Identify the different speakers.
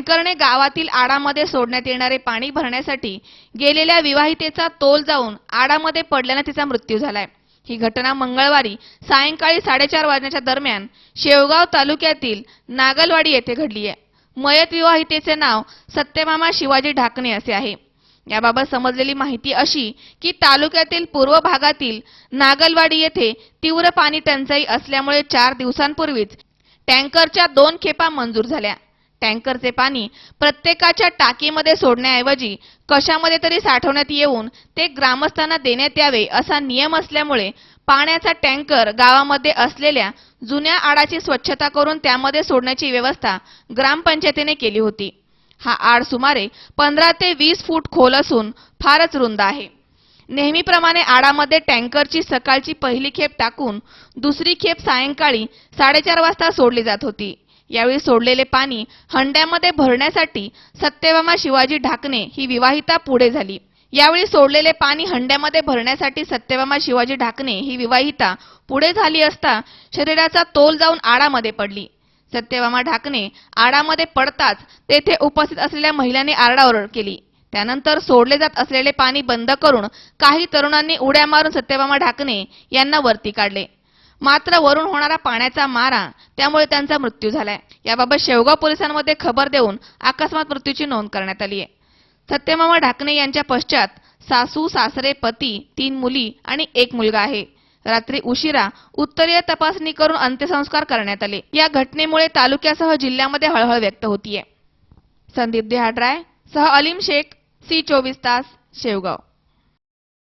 Speaker 1: टँकरने गावातील आडामध्ये सोडण्यात येणारे पाणी भरण्यासाठी गेलेल्या विवाहितेचा तोल जाऊन आडामध्ये पडल्याने तिचा मृत्यू झालाय। ही घटना मंगळवारी सायंकाळी 4:30 वाजण्याच्या दरम्यान शेवगाव तालुक्यातील नागलवाडी येथे घडली आहे। मयत विवाहितेचे नाव सत्यभामा शिवाजी ढाकणे असे आहे। याबाबत समजलेली माहिती अशी की तालुक्यातील पूर्व भागातील नागलवाडी येथे तीव्र पाणी टंचाई असल्यामुळे 4 दिवसांपूर्वीच टँकरच्या 2 खेपा मंजूर झाल्या। टँकरचे पाणी प्रत्येकाच्या टाकीमध्ये सोडण्याऐवजी कशामध्ये तरी साठवण्यात येऊन ते ग्रामस्थांना देण्यात यावे असा नियम असल्यामुळे पाण्याचा टँकर गावामध्ये असलेल्या जुन्या आडाची स्वच्छता करून त्यामध्ये सोडण्याची व्यवस्था ग्रामपंचायतीने केली होती। हा आड सुमारे 15 ते 20 फूट खोल असून फारच रुंद आहे। नेहमीप्रमाणे आडामध्ये टँकरची सकाळची पहिली खेप टाकून दुसरी खेप सायंकाळी 4:30 वाजता सोडली जात होती। यावेळी सोडलेले पाणी हंड्यामध्ये भरण्यासाठी सत्यभामा शिवाजी ढाकणे ही विवाहिता पुढे झाली। यावेळी सोडलेले पाणी हंड्यामध्ये भरण्यासाठी सत्यभामा शिवाजी ढाकणे ही विवाहिता पुढे झाली असता शरीराचा तोल जाऊन आडामध्ये पडली। सत्यभामा ढाकणे आडामध्ये पडताच तेथे उपस्थित असलेल्या महिलांनी आरडाओरड केली। त्यानंतर सोडले जात असलेले पाणी बंद करून काही तरुणांनी उड्या मारून सत्यभामा ढाकणे यांना वरती काढले। मात्र वरून होणारा पाण्याचा मारा त्यामुळे त्यांचा मृत्यू झालाय। याबाबत शेवगाव पोलिसांमध्ये खबर देऊन अकस्मात मृत्यूची नोंद करण्यात आली आहे। सत्यभामा ढाकणे यांच्या पश्चात सासू, सासरे, पती, 3 मुली आणि 1 मुलगा आहे। रात्री उशिरा उत्तरीय तपासणी करून अंत्यसंस्कार करण्यात आले। या घटनेमुळे तालुक्यासह जिल्ह्यामध्ये हळहळ व्यक्त होतीये। संदीप देहाडराय सह अलीम शेख, सी 24 तास, शेवगाव।